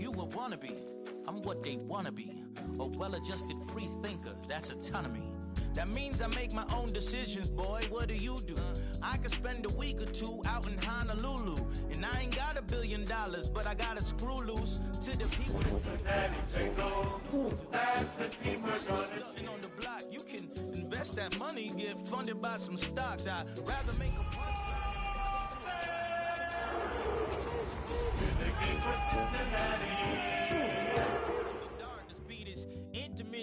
you a wannabe. I'm what they wanna be. A well-adjusted free thinker, that's autonomy. That means I make my own decisions, boy. What do you do? I could spend a week or two out in Honolulu, and I ain't got $1 billion, but I got a screw loose to the people that see on the block. You can invest that money, get funded by some stocks. I'd rather make a punch.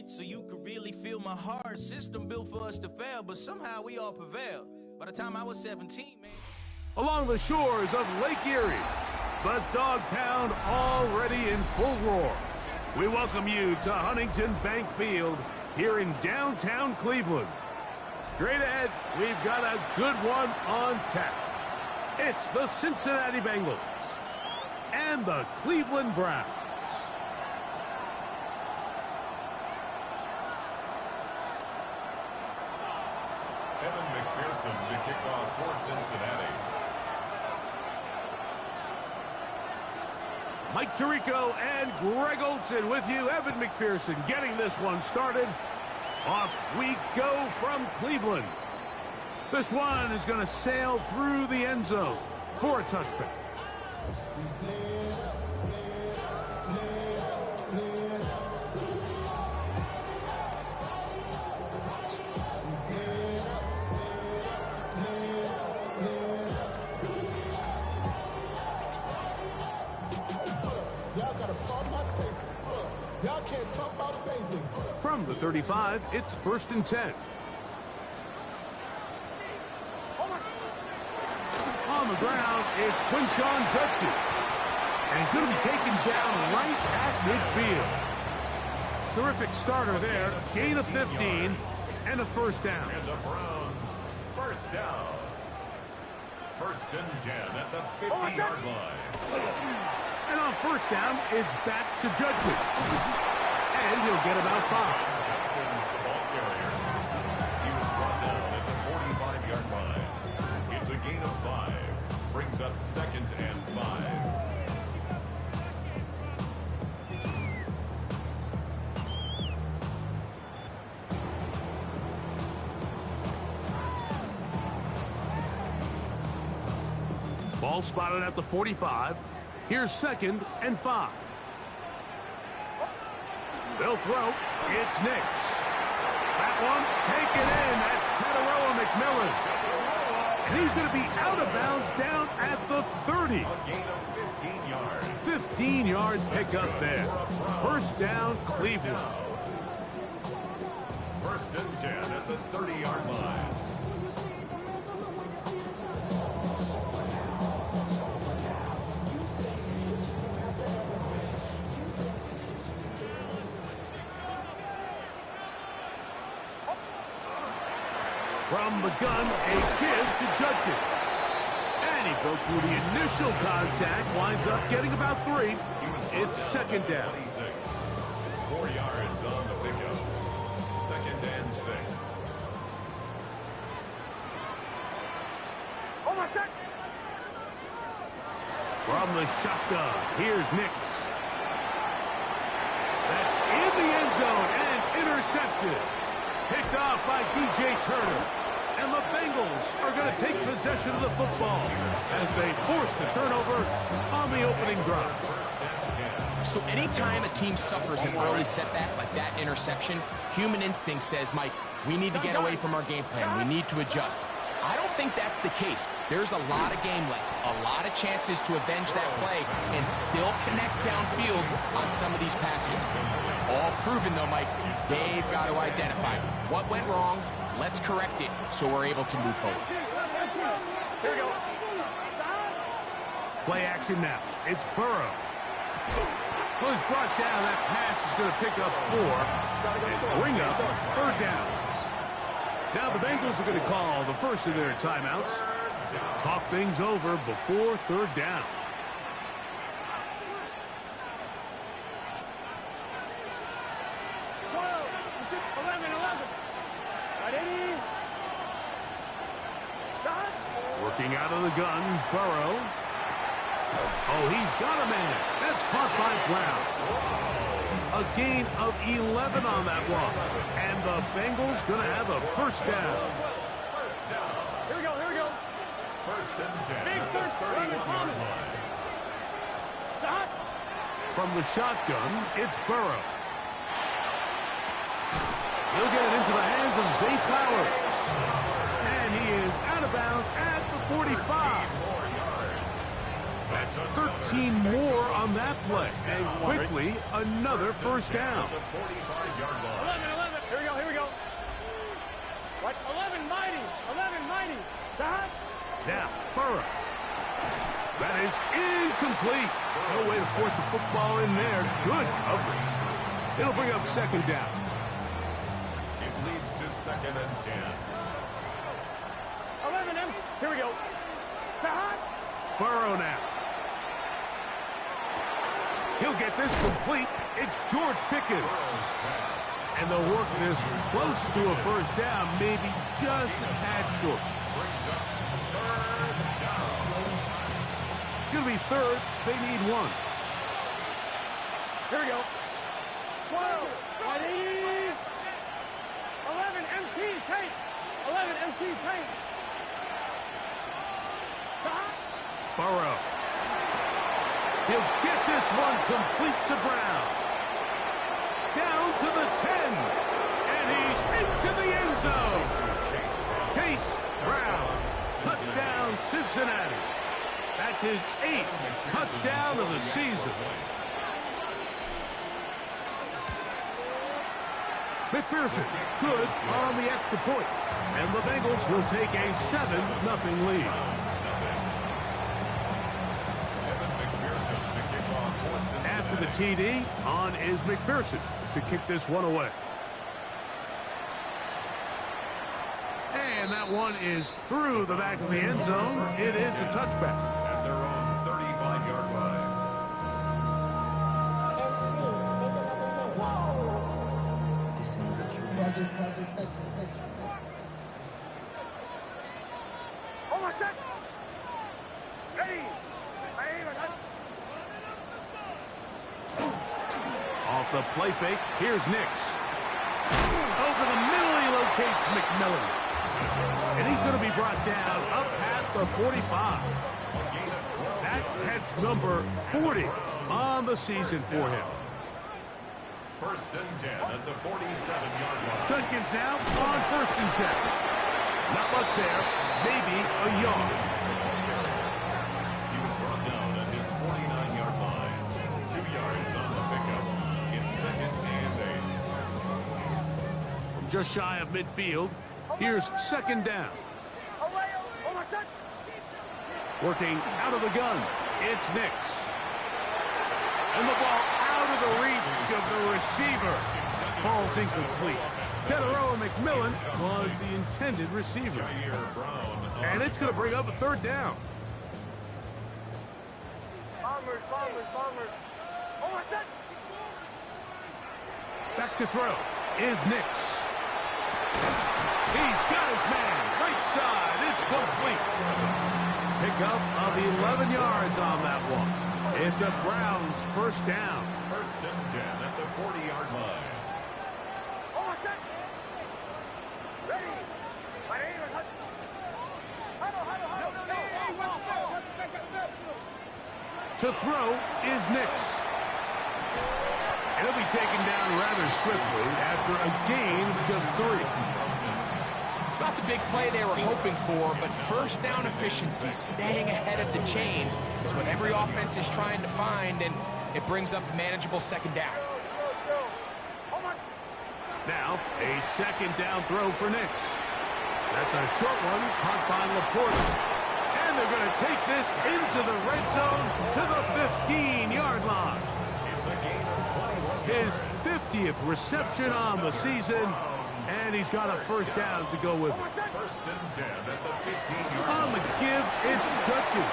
So you could really feel my heart. System built for us to fail, but somehow we all prevail. By the time I was 17, man. Along the shores of Lake Erie, the Dog Pound already in full roar. We welcome you to Huntington Bank Field here in downtown Cleveland. Straight ahead, we've got a good one on tap. It's the Cincinnati Bengals and the Cleveland Browns. To kick off for Cincinnati. Mike Tirico and Greg Olson with you. Evan McPherson getting this one started. Off we go from Cleveland. This one is going to sail through the end zone for a touchback. From the 35, it's 1st and 10. On the ground, it's Quinshawn Judkins. And he's going to be taken down right at midfield. Terrific starter there. Gain of 15 and a first down. And the Browns, first down. 1st and 10 at the 50-yard line. And on first down, it's back to Judkins. And he'll get about 5. Judkins, the ball carrier. He was brought down at the 45-yard line. It's a gain of 5. Brings up 2nd and 5. Ball spotted at the 45. Here's 2nd and 5. They'll throw. It's Nix. That one taken in. That's Tataroa McMillan. And he's going to be out of bounds down at the 30. A gain of 15 yards. 15-yard pickup there. First down, Cleveland. 1st and 10 at the 30-yard line. From the gun, a give to Judkins. And he broke through the initial contact, winds up getting about 3. It's 2nd down. 26. 4 yards on the pickup. 2nd and 6. From the shotgun, here's Nix. That's in the end zone and intercepted. Picked off by DJ Turner. And the Bengals are going to take possession of the football as they force the turnover on the opening drive. So anytime a team suffers an early setback like that interception, human instinct says, Mike, we need to get away from our game plan. We need to adjust. I don't think that's the case. There's a lot of game left, a lot of chances to avenge that play and still connect downfield on some of these passes. All proven, though, Mike, they've got to identify what went wrong. Let's correct it so we're able to move forward. Here we go. Play action now. It's Burrow. Who's brought down. That pass is going to pick up 4 and bring up 3rd down. Now the Bengals are going to call the first of their timeouts. Talk things over before 3rd down. Working out of the gun, Burrow. Oh, he's got a man. That's caught by Brown. A gain of 11 on that one. And the Bengals going to have a first down. Here we go, here we go. First and 10. Big third, 11 line. Stop. From the shotgun, it's Burrow. He'll get it into the hands of Zay Flowers. And he is out of bounds at the 45. That's 13 more on that play. And quickly, another first down. 11. Here we go, here we go. What? 11 mighty. 11 mighty. Stop. Now, Burrow. That is incomplete. No way to force the football in there. Good coverage. It'll bring up second down. It leads to second and 10. 11 empty. Here we go. Stop. Burrow now. He'll get this complete. It's George Pickens. And they'll work this close to a first down, maybe just a tad short. It's going to be third. They need one. Here we go. 12. 11 MT tank. 11 MT tank. Stop. Burrow. He'll get this one complete to Brown. Down to the 10. And he's into the end zone. Chase Brown. Touchdown, Cincinnati. That's his 8th touchdown of the season. McPherson, good on the extra point. And the Bengals will take a 7-0 lead. After the TD, on is McPherson to kick this one away. And that one is through the back of the end zone. It is a touchback. At their own 35-yard line. Hold on a sec. Ready. Off the play fake, here's Nix. Over the middle, he locates McMillan. And he's going to be brought down up past the 45. That's number 40 on the season for him. First and 10 at the 47-yard line. Judkins now on first and 10. Not much there, maybe a yard. He was brought down at his 49-yard line. 2 yards on the pickup. It's second and 8. From just shy of midfield, here's second down. Working out of the gun, it's Nix. And the ball out of the reach of the receiver. Falls incomplete. Teteroa McMillan was the intended receiver. And it's going to bring up a third down. Bombers. Back to throw is Nix. He's got his man. Right side. It's complete. Pickup of 11 yards on that one. It's a Browns first down. First and 10 at the 40-yard line. To throw is Nix. And he'll be taken down rather swiftly after a gain of just 3. It's not the big play they were hoping for, but first down efficiency, staying ahead of the chains, is what every offense is trying to find, and it brings up a manageable second down. Now, a second down throw for Nix. That's a short one, caught by Laporte. And they're going to take this into the red zone to the 15-yard line. It's a gain of 21. His 50th reception on the season, and he's got a first down to go with it. First and 10 at the 15-yard On the give, it's Judkins.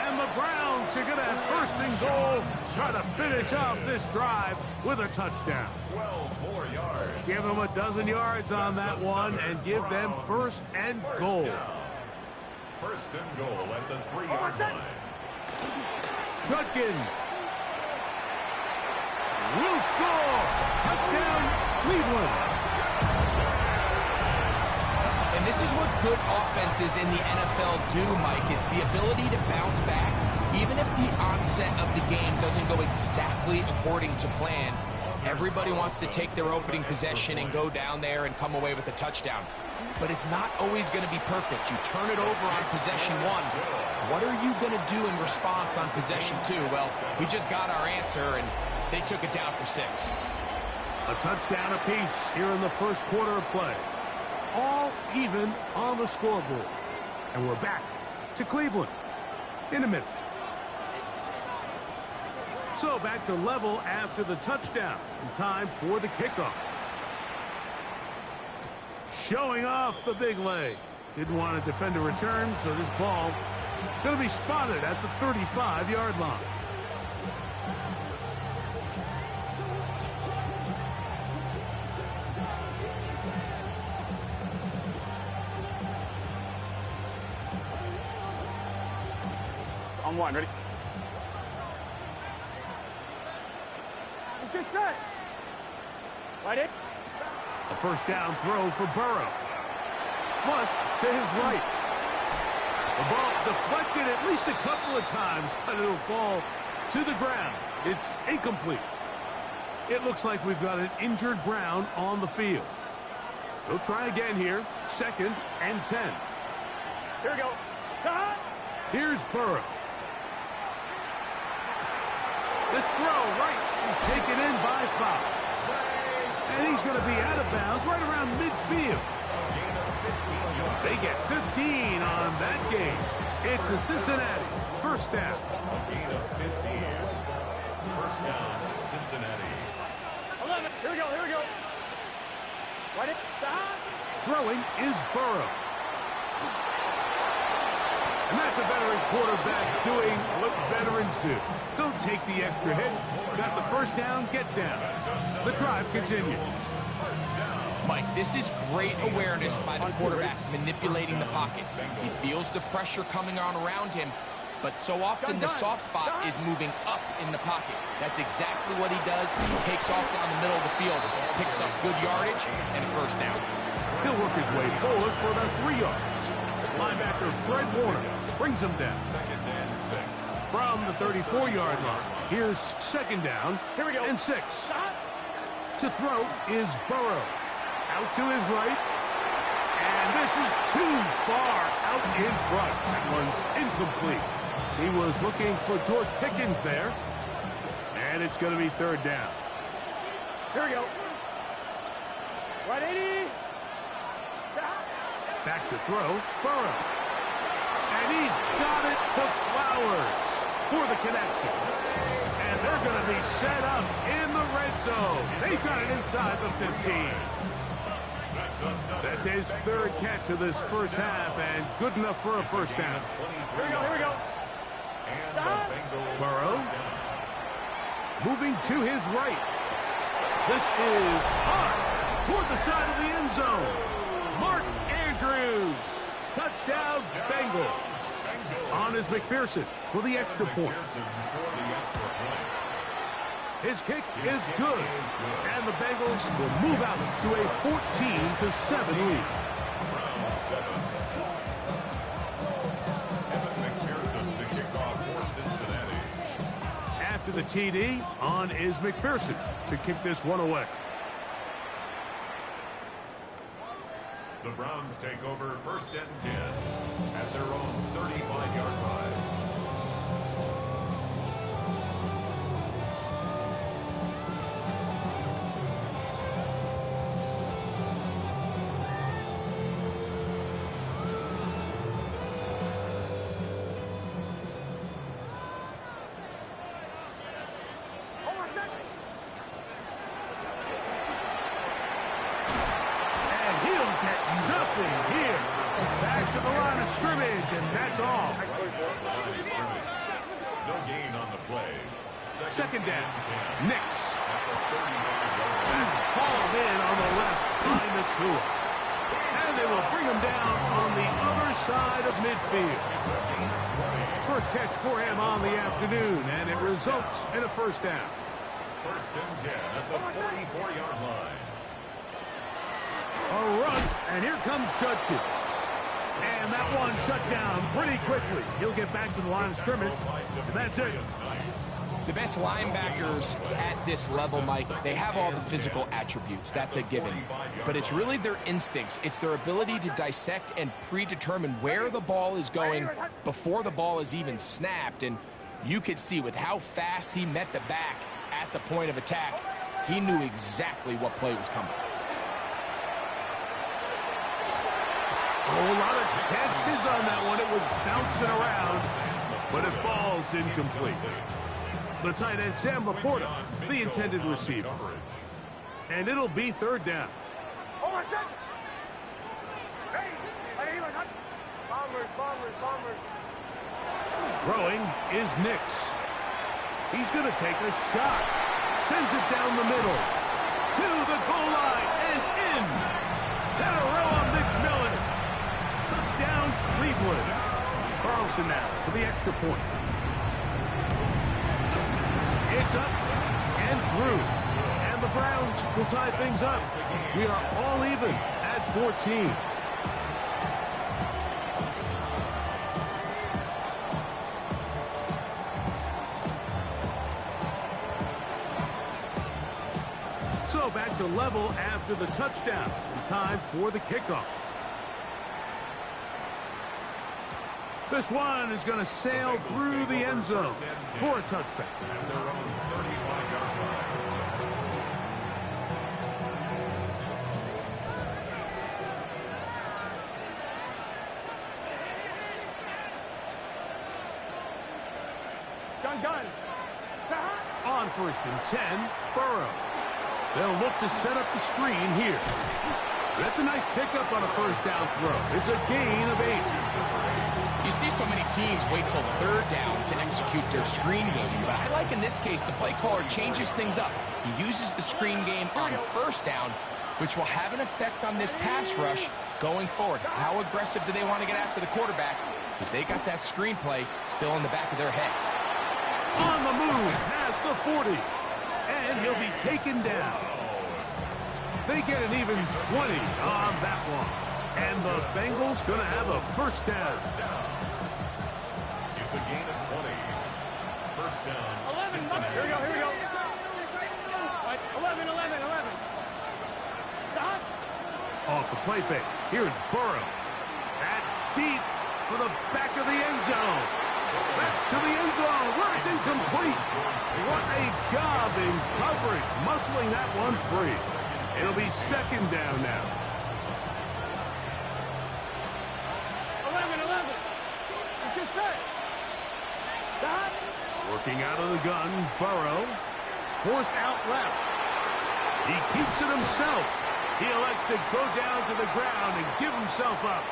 And the Browns are going to have first and goal, try to finish off this drive with a touchdown. 12 more yards. Give them a dozen yards on that one and give them first and goal. First and goal at the 3-yard line. Judkins will score. Touchdown, Cleveland. And this is what good offenses in the NFL do, Mike. It's the ability to bounce back, even if the onset of the game doesn't go exactly according to plan. Everybody wants to take their opening possession and go down there and come away with a touchdown. But it's not always going to be perfect. You turn it over on possession 1. What are you going to do in response on possession 2? Well, we just got our answer, and they took it down for 6. A touchdown apiece here in the first quarter of play. All even on the scoreboard. And we're back to Cleveland in a minute. So back to level after the touchdown. And time for the kickoff. Showing off the big leg. Didn't want to defend a return, so this ball going to be spotted at the 35-yard line. On 1, ready? Let's get set. Right in. A first down throw for Burrow. Flush to his right. The ball deflected at least a couple of times, but it'll fall to the ground. It's incomplete. It looks like we've got an injured Brown on the field. He'll try again here. 2nd and 10. Here we go. Here's Burrow. This throw right is taken in by Fowl. And he's going to be out of bounds right around midfield. They get 15 on that game. It's a Cincinnati first down. A gain of 15. First down, Cincinnati. 11. Here we go. Here we go. Right in. Throwing is Burrow. And that's a veteran quarterback doing what veterans do. Don't take the extra hit. Got the first down, get down. The drive continues. Mike, this is great awareness by the quarterback manipulating the pocket. He feels the pressure coming on around him, but so often the soft spot is moving up in the pocket. That's exactly what he does. He takes off down the middle of the field, picks up good yardage, and a first down. He'll work his way forward for about 3 yards. Linebacker Fred Warner brings him down. 2nd and 6. From the 34-yard line, here's 2nd down. Here we go. And 6. To throw is Burrow. Out to his right. And this is too far out in front. That one's incomplete. He was looking for George Pickens there. And it's going to be 3rd down. Here we go. Right 80. Back to throw, Burrow. And he's got it to Flowers for the connection. And they're going to be set up in the red zone. They've got it inside the 15. That's his 3rd catch of this first half, and good enough for a first down. Here we go. Here we go. Burrow moving to his right. This is hard toward the side of the end zone. Mark Andrews, touchdown Bengals. On is McPherson for the extra point. His kick is good, and the Bengals will move out to a 14-7 lead. After the TD, on is McPherson to kick this one away. The Browns take over 1st and 10 at their own 35-yard line. Here, back to the line of scrimmage, and that's all. No gain on the play. 2nd down. Nix. He's hauled in on the left behind the Tua. And they will bring him down on the other side of midfield. First catch for him on the afternoon, and it results in a first down. First and 10 at the 44-yard line. A run, and here comes Judkins. And that one shut down pretty quickly. He'll get back to the line of scrimmage, and that's it. The best linebackers at this level, Mike, they have all the physical attributes. That's a given. But it's really their instincts. It's their ability to dissect and predetermine where the ball is going before the ball is even snapped. And you could see with how fast he met the back at the point of attack, he knew exactly what play was coming. A whole lot of chances on that one. It was bouncing around, but it falls incomplete. The tight end, Sam Laporta, the intended receiver. And it'll be third down. Throwing is Nix. He's going to take a shot. Sends it down the middle. To the goal line and in. Tararoa McMillan. Touchdown, Cleveland. Carlson now for the extra point. It's up and through. And the Browns will tie things up. We are all even at 14. So back to level after the touchdown. Time for the kickoff. This one is going to sail through the end zone for a touchback. Gun. On first and 10, Burrow. They'll look to set up the screen here. That's a nice pickup on a first down throw. It's a gain of 8. You see so many teams wait till third down to execute their screen game, but I like in this case the play caller changes things up. He uses the screen game on first down, which will have an effect on this pass rush going forward. How aggressive do they want to get after the quarterback? Because they got that screen play still in the back of their head. On the move, past the 40, and he'll be taken down. They get an even 20 on that one. And the Bengals going to have a first down. It's a gain of 20. First down. 11. Here we go. Right, 11. Stop. Off the play fake. Here's Burrow. That's deep for the back of the end zone. That's to the end zone where it's incomplete. What a job in coverage, muscling that one free. It'll be second down now. 11. It's just set. Stop. Working out of the gun, Burrow. Forced out left. He keeps it himself. He elects to go down to the ground and give himself up.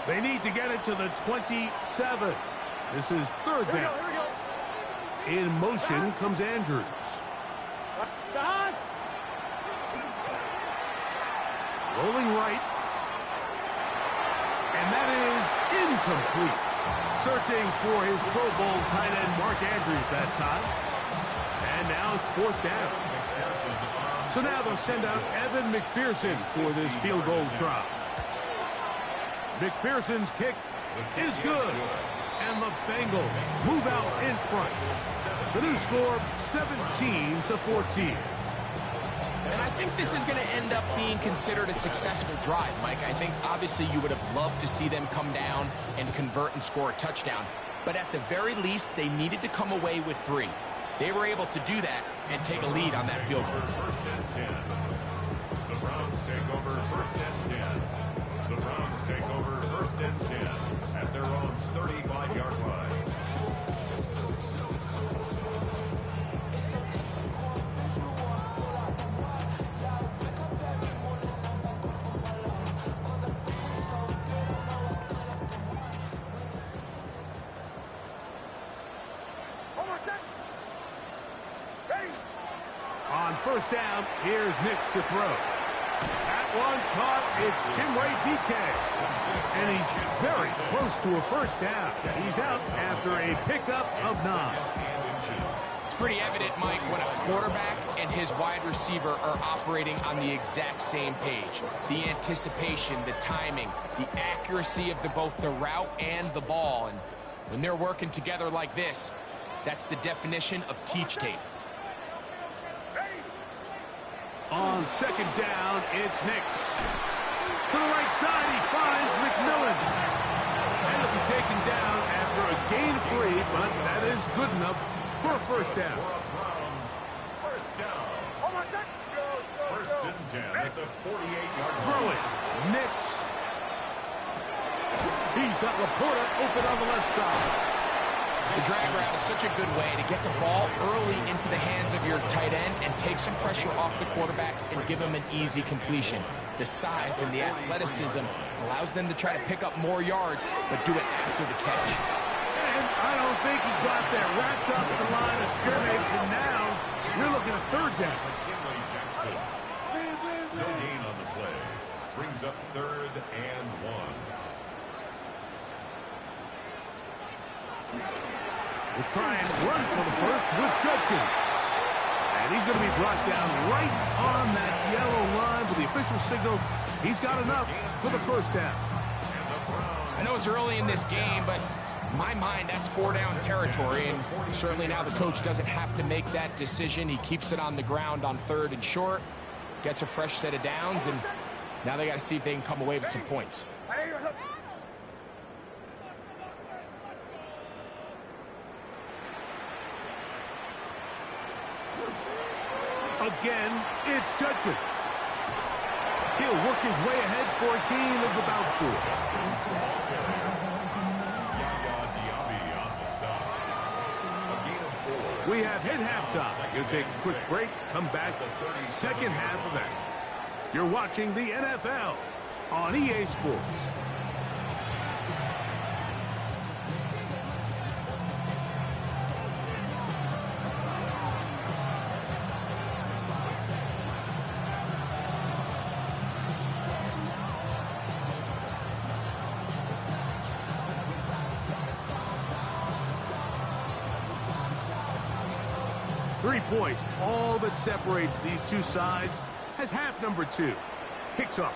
They need to get it to the 27. This is third down. Here we go. In motion comes Andrews. Stop. Rolling right. And that is incomplete. Searching for his Pro Bowl tight end Mark Andrews that time. And now it's fourth down. So now they'll send out Evan McPherson for this field goal try. McPherson's kick is good. And the Bengals move out in front. The new score, 17-14. And I think this is going to end up being considered a successful drive, Mike. I think obviously you would have loved to see them come down and convert and score a touchdown. But at the very least, they needed to come away with 3. They were able to do that and take a lead on that field goal. First and 10. The Browns take over first and 10. The Browns take over first and 10 at their own 35-yard line. first down. Here's Nix to throw. That one caught. It's Chinway DK. And he's very close to a first down. He's out after a pickup of 9. It's pretty evident, Mike, when a quarterback and his wide receiver are operating on the exact same page. The anticipation, the timing, the accuracy of both the route and the ball. And when they're working together like this, that's the definition of teach tape. On second down, it's Nix. To the right side, he finds McMillan. And he'll be taken down after a gain of 3, but that is good enough for a first down. First down. First and 10 at the 48-yard line. Throw it. Nix. He's got Laporta open on the left side. The drag route is such a good way to get the ball early into the hands of your tight end and take some pressure off the quarterback and give him an easy completion. The size and the athleticism allows them to try to pick up more yards, but do it after the catch. And I don't think he got that wrapped up at the line of scrimmage, and now you're looking at third down. McKinley Jackson. No gain on the play. Brings up 3rd and 1. We'll try and run for the first with Judkins. And he's going to be brought down right on that yellow line with the official signal. He's got enough for the first down. I know it's early in this game, but in my mind, that's 4-down territory. And certainly now the coach doesn't have to make that decision. He keeps it on the ground on 3rd and short, gets a fresh set of downs, and now they got to see if they can come away with some points. Again, it's Judkins. He'll work his way ahead for a gain of about 4. We have hit halftime. We'll take a quick break, come back, second half of action. You're watching the NFL on EA Sports. Points, all that separates these two sides, has half number 2. Kicks off.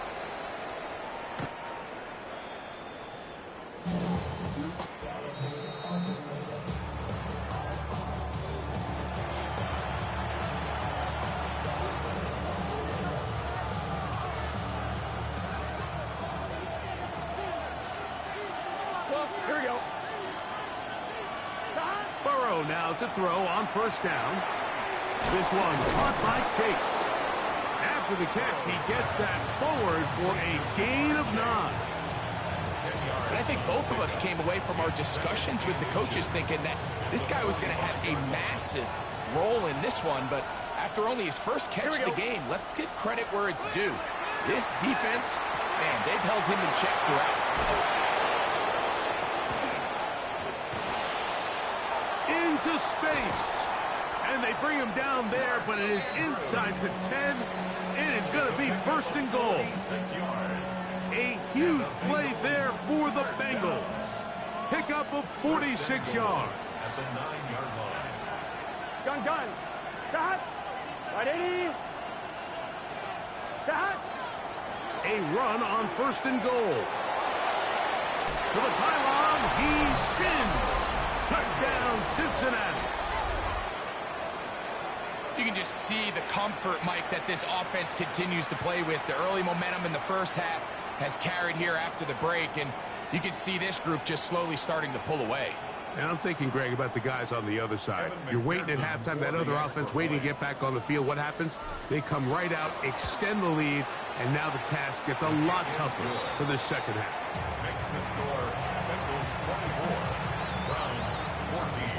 Here we go. Burrow now to throw on first down. This one caught by Chase. After the catch, he gets that forward for a gain of 9. And I think both of us came away from our discussions with the coaches thinking that this guy was going to have a massive role in this one, but after only his first catch of the game, let's give credit where it's due. This defense, man, they've held him in check throughout. Into space. And they bring him down there, but it is inside the 10. It is going to be first and goal. A huge play there for the Bengals. Pickup of 46 yards. At the 9-yard line. Gun. Stop. Right 80. Stop. A run on first and goal. To the pylon, he's pinned. Touchdown, Cincinnati. You can just see the comfort, Mike, that this offense continues to play with. The early momentum in the first half has carried here after the break, and you can see this group just slowly starting to pull away. And I'm thinking, Greg, about the guys on the other side. You're waiting at halftime, that other offense waiting to get back on the field. What happens? They come right out, extend the lead, and now the task gets a lot tougher for the second half. Makes the score Bengals 24, Browns 14.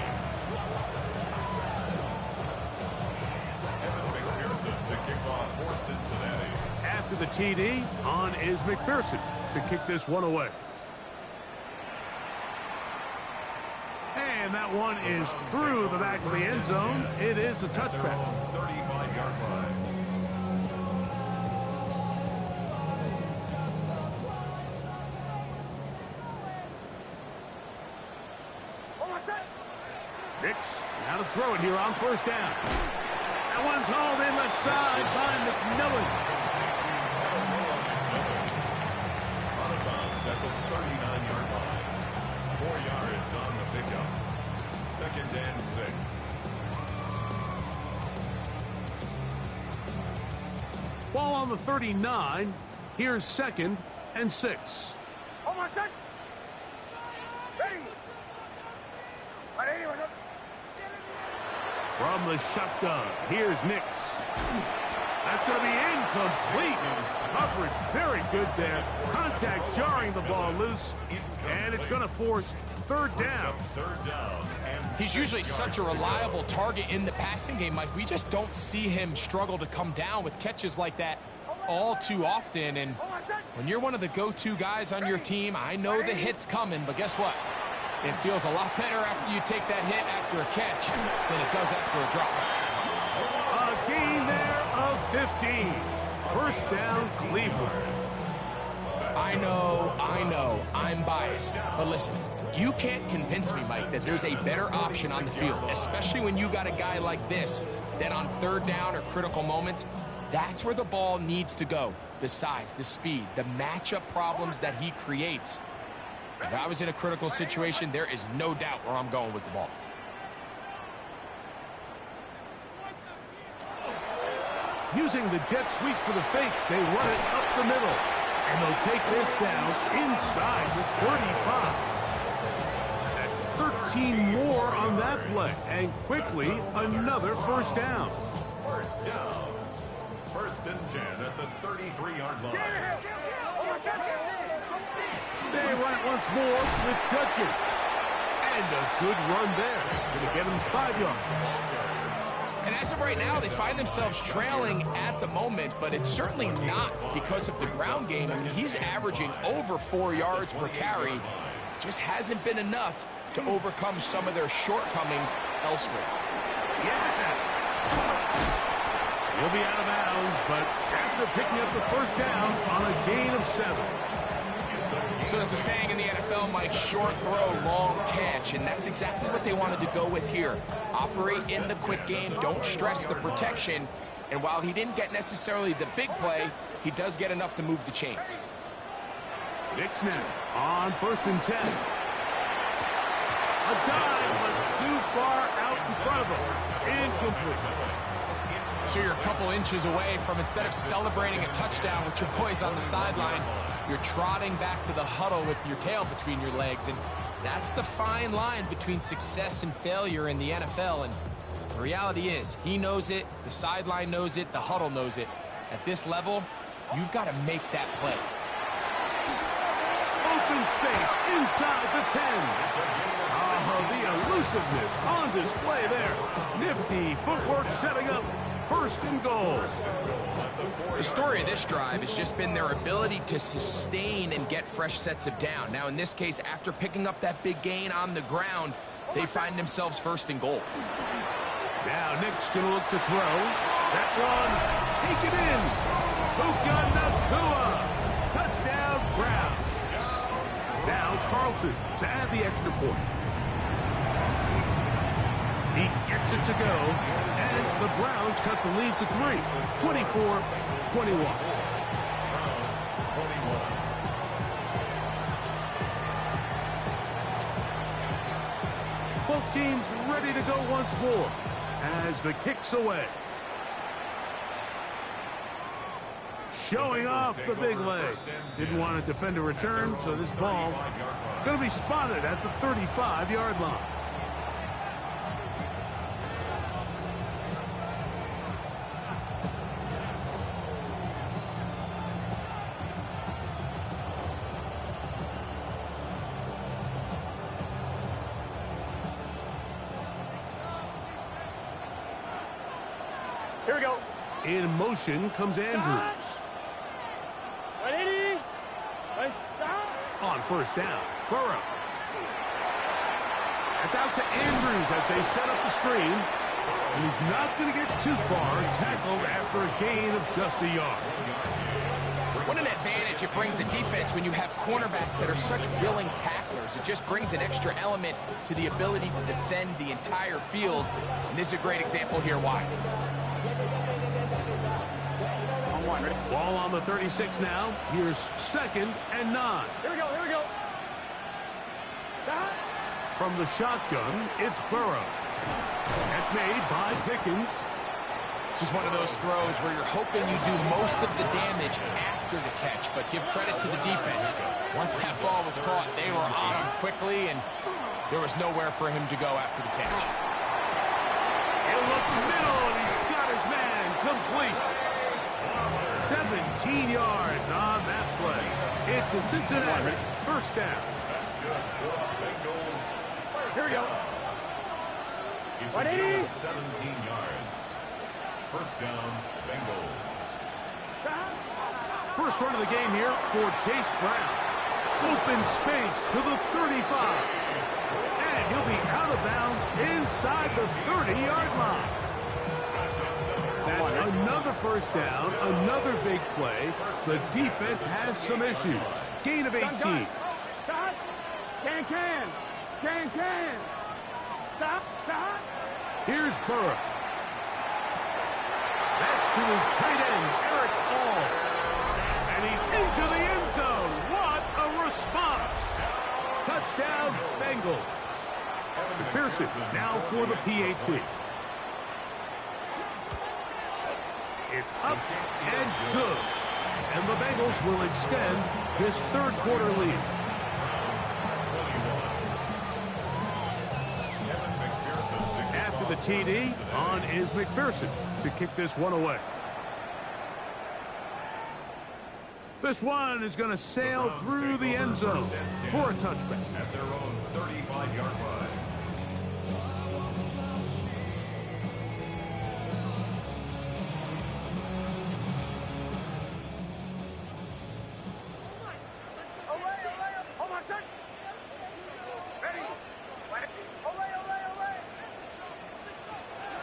To kick off for Cincinnati. After the TD, on is McPherson to kick this one away. And And that one is through the back of the end zone. It is a touchback. 35-yard line. Nix, now to throw it here on first down. That one's hauled in left side by McMillan. Out of bounds at the 39-yard line. 4 yards on the pickup. 2nd and 6. Ball on the 39. Here's 2nd and 6. Hold on, set. Ready. From the shotgun, here's Nix. That's going to be incomplete. Coverage very good there. Contact jarring the ball loose. And it's going to force 3rd down. 3rd down. He's usually such a reliable target in the passing game, Mike. We just don't see him struggle to come down with catches like that all too often. And when you're one of the go-to guys on your team, I know the hit's coming, but guess what? It feels a lot better after you take that hit after a catch than it does after a drop. A gain there of 15. 1st down, Cleveland. I know, I'm biased. But listen, you can't convince me, Mike, that there's a better option on the field, especially when you got a guy like this, that on 3rd down or critical moments, that's where the ball needs to go. The size, the speed, the matchup problems that he creates. If I was in a critical situation, there is no doubt where I'm going with the ball. Using the jet sweep for the fake, they run it up the middle. And they'll take this down inside the 35. That's 13 more on that play. And quickly, another 1st down. 1st down. 1st and 10 at the 33-yard line. They run it once more with Judkins. And a good run there. Going to get him 5 yards. And as of right now, they find themselves trailing at the moment, but it's certainly not because of the ground game. I mean, he's averaging over 4 yards per carry. Just hasn't been enough to overcome some of their shortcomings elsewhere. Yeah. He'll be out of bounds, but after picking up the 1st down on a gain of 7. So there's a saying in the NFL, Mike, short throw, long catch, and that's exactly what they wanted to go with here. Operate in the quick game, don't stress the protection, and while he didn't get necessarily the big play, he does get enough to move the chains. Nix now on 1st and 10. A dive, but too far out in front of him. Incomplete. So you're a couple inches away from, instead of celebrating a touchdown with your boys on the sideline, you're trotting back to the huddle with your tail between your legs. And that's the fine line between success and failure in the NFL. And the reality is, he knows it, the sideline knows it, the huddle knows it. At this level, you've got to make that play. Open space inside the 10. Oh, the elusiveness on display there. Nifty footwork setting up 1st and goal. The story of this drive has just been their ability to sustain and get fresh sets of down. Now, in this case, after picking up that big gain on the ground, they find themselves 1st and goal. Now Nick's going to look to throw. That one, take it in. Puka Nakua. Touchdown, Browns. Now Carlson to add the extra point. He gets it to go, and the Browns cut the lead to 3, 24-21. Both teams ready to go once more as the kick's away. Showing off the big leg. Didn't want to defend a return, so this ball going to be spotted at the 35-yard line. Here we go. In motion comes Andrews. 180. Nice down. On 1st down, Burrow. That's out to Andrews as they set up the screen. And he's not going to get too far, tackled after a gain of just a yard. What an advantage it brings a defense when you have cornerbacks that are such willing tacklers. It just brings an extra element to the ability to defend the entire field. And this is a great example here why. Ball on the 36 now. Here's 2nd and 9. Here we go, here we go. From the shotgun, it's Burrow. That's made by Pickens. This is one of those throws where you're hoping you do most of the damage after the catch, but give credit to the defense. Once that ball was caught, they were on him quickly, and there was nowhere for him to go after the catch. He'll look middle, and he's got his man complete. 17 yards on that play. It's a Cincinnati first down. That's good for the Bengals. Here we go. It's a gain of 17 yards. First down, Bengals. First run of the game here for Chase Brown. Open space to the 35. And he'll be out of bounds inside the 30-yard line. That's another first down, another big play. The defense has some issues. Gain of 18. Can. Stop. Here's Burrow. That's to his tight end, Eric All. And he's into the end zone. What a response. Touchdown, Bengals. McPherson now for the PAT. It's up and good. And the Bengals will extend this third quarter lead. After the TD, on is McPherson to kick this one away. This one is going to sail through the end zone for a touchback. At their own 35-yard line.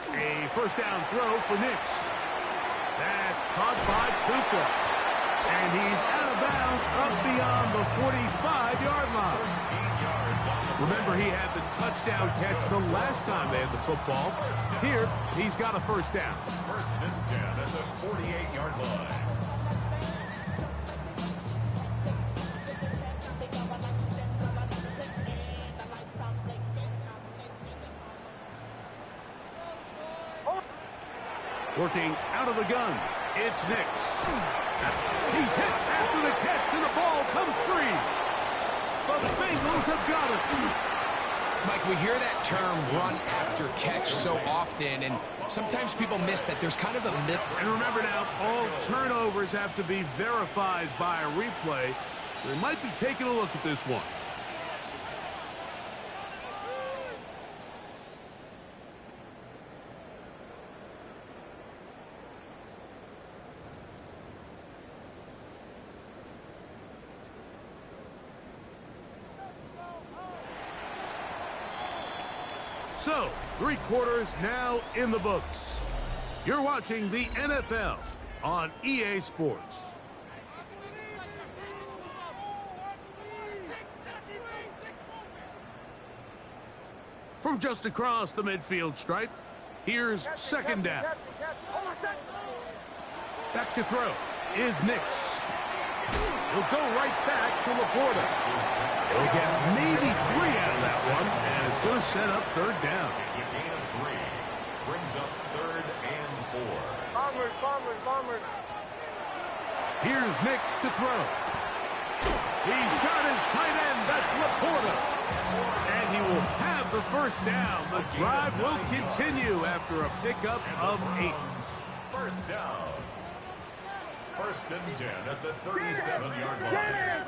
A first down throw for Nix. That's caught by Puka. And he's out of bounds up beyond the 45-yard line. Remember, he had the touchdown catch the last time they had the football. Here, he's got a first down. First and 10 at the 48-yard line. Working out of the gun, it's Nix. He's hit after the catch, and the ball comes free. The Bengals have got it. Mike, we hear that term run after catch so often, and sometimes people miss that there's kind of a myth. And remember now, all turnovers have to be verified by a replay, so they might be taking a look at this one. So, 3 quarters now in the books. You're watching the NFL on EA Sports. From just across the midfield stripe, here's second down. Back to throw is Nix. He'll go right back to Laporta. He'll get maybe 3 out of that one, and it's going to set up third down. It's a gain of 3. Brings up 3rd and 4. Bombers. Here's Nix to throw. He's got his tight end. That's Laporta. And he will have the first down. The drive will continue after a pickup of 8. First down. First and 10 at the 37-yard line.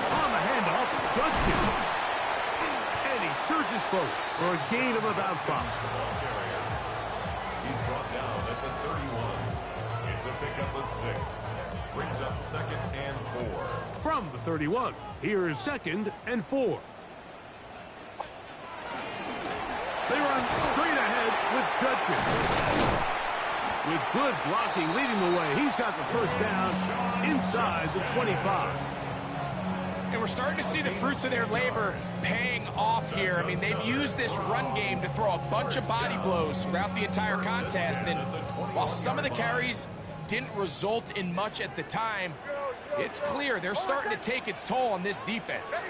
On the handoff, Judkins. And he surges forward for a gain of about 5. He's brought down at the 31. It's a pickup of 6. Brings up 2nd and 4. From the 31, here's 2nd and 4. They run straight ahead with Judkins. With good blocking leading the way, he's got the first down inside the 25. And we're starting to see the fruits of their labor paying off here. I mean, they've used this run game to throw a bunch of body blows throughout the entire contest. And while some of the carries didn't result in much at the time, it's clear they're starting to take its toll on this defense.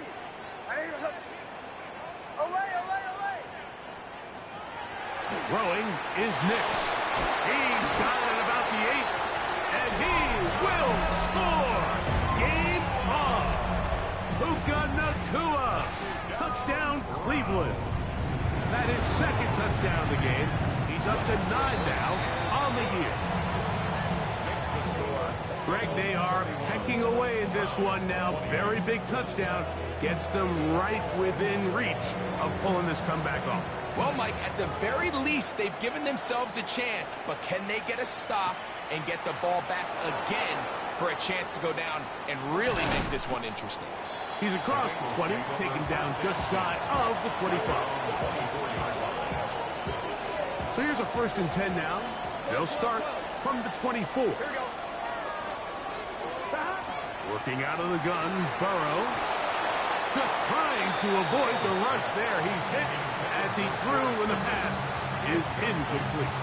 Throwing is Nix. He's got it at about the 8, and he will score. Game on. Puka Nacua. Touchdown, Cleveland. That is second touchdown of the game. He's up to 9 now on the year. Greg, they are pecking away in this one now. Very big touchdown. Gets them right within reach of pulling this comeback off. Well, Mike, at the very least, they've given themselves a chance, but can they get a stop and get the ball back again for a chance to go down and really make this one interesting? He's across the 20, taken down just shy of the 25. So here's a 1st and 10 now. They'll start from the 24. Working out of the gun, Burrow. Just trying to avoid the rush there. He's hit as he threw, and the pass is incomplete.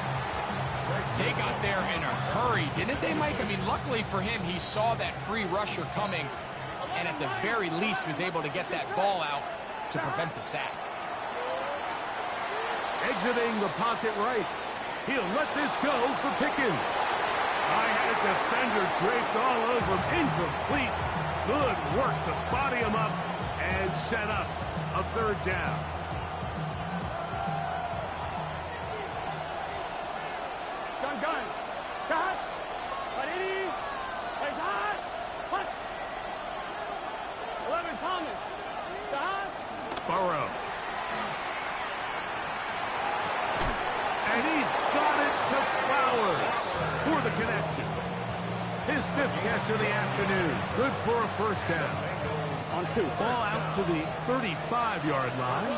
They got there in a hurry, didn't they, Mike? I mean, luckily for him, he saw that free rusher coming, and at the very least was able to get that ball out to prevent the sack. Exiting the pocket right. He'll let this go for Pickens. I had a defender draped all over him. Incomplete. Good work to body him up and set up a 3rd down. Gun. Cut. Ready. Plays hot. Punt. 11 Thomas. Stop. Burrow. And he's got it to Flowers for the connection. His 5th catch of the afternoon. Good for a 1st down. On 2. Ball out to the 35-yard line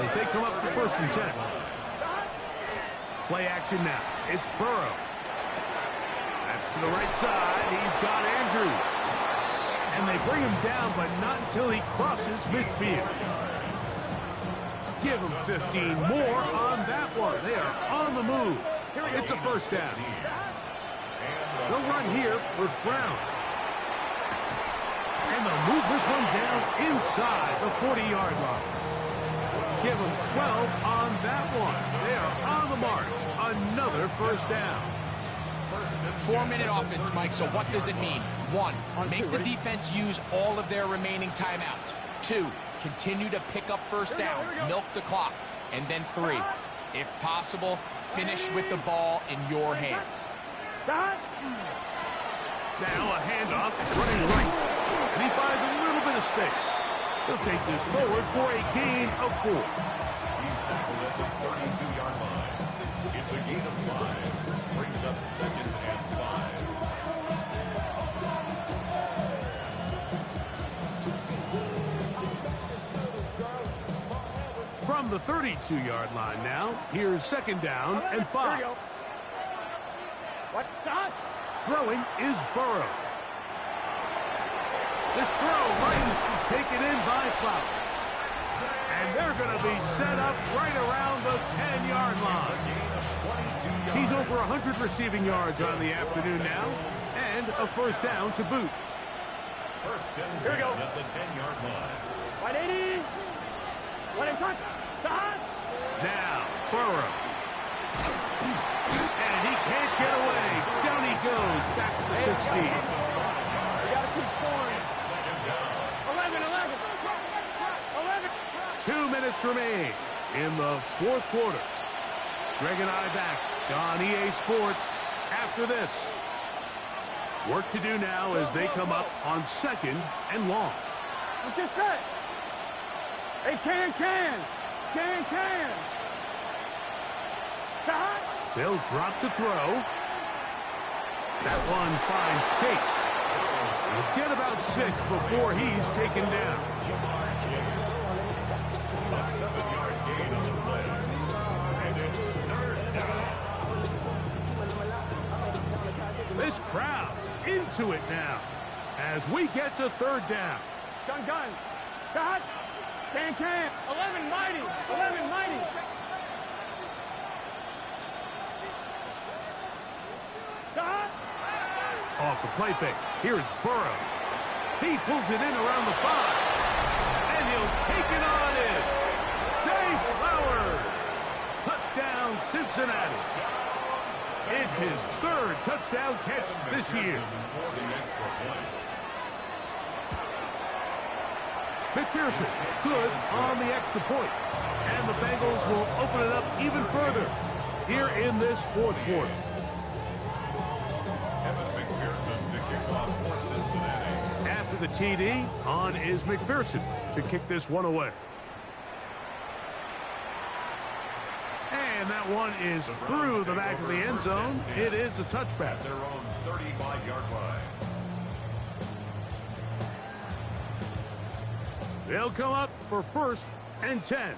as they come up for 1st and 10. Play action now. It's Burrow. That's to the right side. He's got Andrews. And they bring him down, but not until he crosses midfield. Give him 15 more on that one. They are on the move. It's a 1st down. They'll run here with Brown. And they'll move this one down inside the 40-yard line. Give them 12 on that one. They are on the march. Another 1st down. 4-minute offense, Mike, so what does it mean? 1, make the defense use all of their remaining timeouts. 2, continue to pick up 1st downs, milk the clock. And then 3, if possible, finish with the ball in your hands. Now a handoff, running right. And he finds a little bit of space. He'll take this forward for a gain of 4. He's tackled at the 32-yard line. It's a gain of 5. Brings up 2nd and 5. From the 32-yard line now, here's 2nd down and 5. What? Stop. Throwing is Burrow. This throw right is taken in by Flowers. And they're going to be set up right around the 10-yard line. He's over 100 receiving yards on the afternoon now, and a 1st down to boot. 1st and 10 at the 10-yard line. 180. 180. Stop. Now, Burrow. And he can't get away. Down he goes, back to the 16. We got to keep scoring. 11. 2 minutes remain in the 4th quarter. Greg and I back on EA Sports after this. Work to do now as they come up on 2nd and long. Let's get set. Hey, can. Stop. They'll drop to throw. That one finds Chase. He'll get about 6 before he's taken down. A 7-yard gain on the play. this crowd into it now as we get to third down. Gun. Cut. Can. 11 mighty. 11 mighty. Cut. Off the play fake. Here's Burrow. He pulls it in around the 5. And he'll take it on in. Jay Flowers. Touchdown, Cincinnati. It's his third touchdown catch this year. McPherson, good on the extra point. And the Bengals will open it up even further here in this fourth quarter. After the TD, on is McPherson to kick this one away. And that one is through the back of the end zone. It is a touchback. Their own 35-yard line. They'll come up for 1st and 10.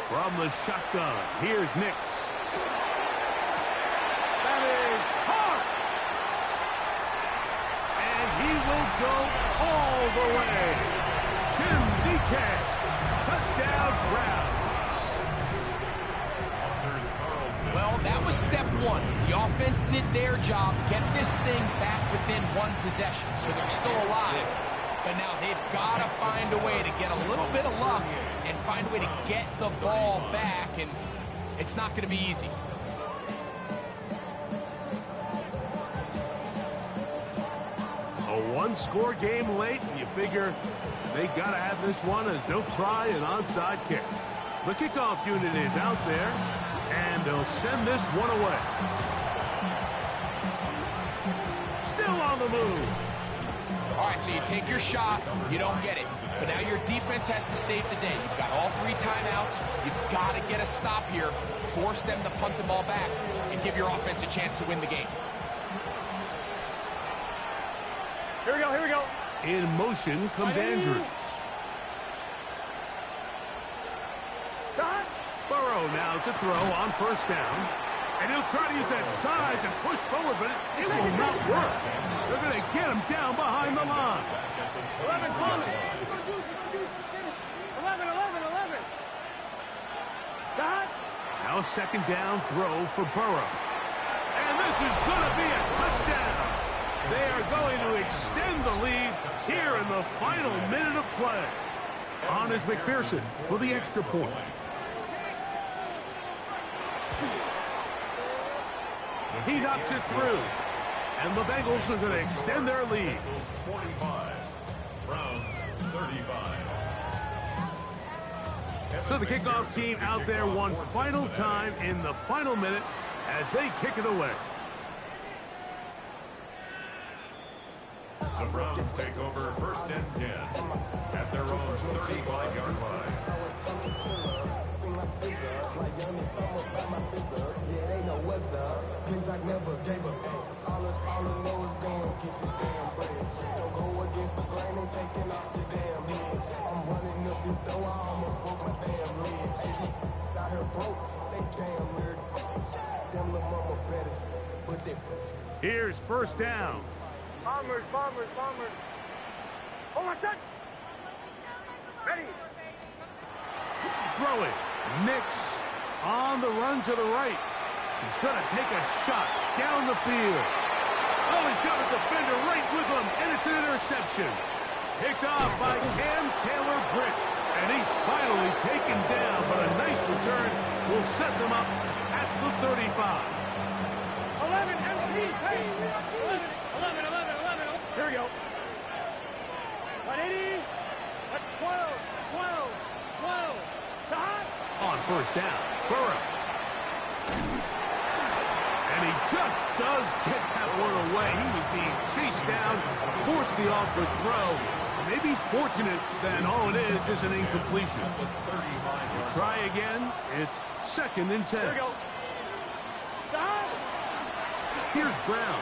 From the shotgun, here's Nix. That is hard. And he will go all the way. Jim DK. Touchdown, Browns. Well, that was step one. The offense did their job, get this thing back within one possession, so they're still alive. But now they've got to find a way to get a little bit of luck and find a way to get the ball back, and it's not going to be easy. A one-score game late, and you figure they got to have this one as they'll try an onside kick. The kickoff unit is out there, and they'll send this one away. Still on the move. All right, so you take your shot, you don't get it. But now your defense has to save the day. You've got all 3 timeouts. You've got to get a stop here, force them to punt the ball back, and give your offense a chance to win the game. Here we go. In motion comes Andrews. Burrow now to throw on 1st down. And he'll try to use that size and push forward, but it will not work. They're going to get him down behind the line. 11 coming. 11. Cut. Now 2nd down throw for Burrow. And this is going to be a touchdown. They are going to extend the lead here in the final minute of play. On is McPherson for the extra point. He knocks it through. And the Bengals are going to extend their lead. 45. Browns 35. So the kickoff team out there one final time in the final minute as they kick it away. The Browns take over 1st and 10 at their own 35-yard line. Here's 1st down. Bombers. Oh, my son. Ready. Throw it. Nix on the run to the right. He's going to take a shot down the field. Oh, he's got a defender right with him, and it's an interception. Picked off by Cam Taylor-Britt. And he's finally taken down, but a nice return will set them up at the 35. 11 MP. Hey. 11. Here we go. 180. 12. On 1st down, Burrow. And he just does get that one away. He was being chased down, forced the awkward throw. Maybe he's fortunate that all it is an incompletion. We'll try again. It's 2nd and 10. Here we go. Here's Brown.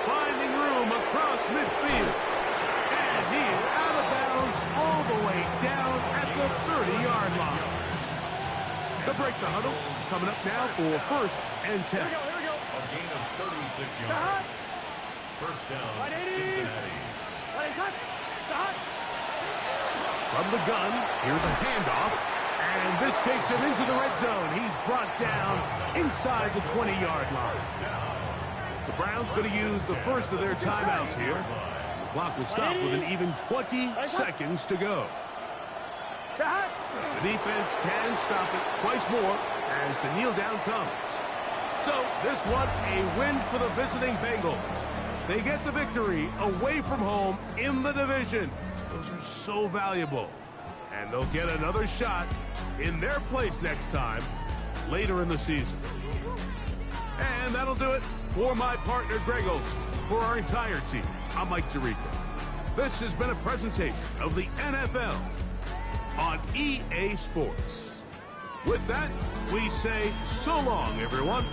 Finding room across midfield. And he is out of bounds all the way down at the 30-yard line. They'll break the huddle. Coming up now for 1st and 10. Here we go. A gain of 36 yards. First down, Cincinnati. From the gun, here's a handoff. And this takes him into the red zone. He's brought down inside the 20-yard line. The Browns going to use the first of their timeouts here. The clock will stop with an even 20 seconds to go. The defense can stop it twice more as the kneel down comes. So this one, a win for the visiting Bengals. They get the victory away from home in the division. Those are so valuable. And they'll get another shot in their place next time later in the season. And that'll do it for my partner, Greg Olson. For our entire team, I'm Mike Tirico. This has been a presentation of the NFL on EA Sports. With that, we say so long, everyone.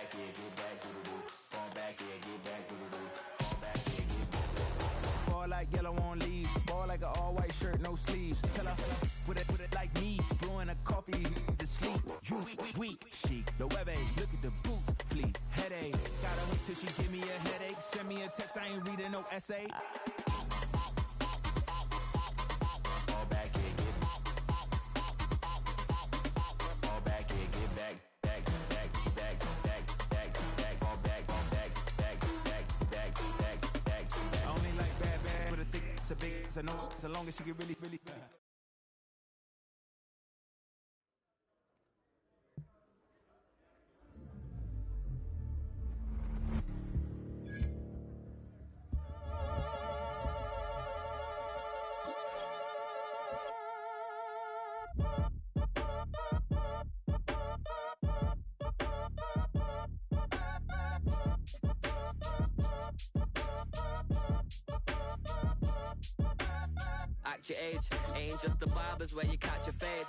back, yeah, get back, doo-doo-doo. Fall back, yeah, get back, doo-doo-doo. Fall back, yeah, get back. Fall like yellow on leaves. Fall like an all-white shirt, no sleeves. Tell her, put it like me. Blowing a coffee, is asleep. You weak, chic. The web look at the boots, fleet. Headache, got a hook till she give me a headache. Send me a text, I ain't reading no essay. Fall back, yeah, get back. Fall back, yeah, get back. Back, back, back, back, back, back. Fall back, back, back, back, back, back, back. I only like bad, but I think it's a big, it's a no, as long as she get really. Act your age, ain't just the barbers where you catch a fade.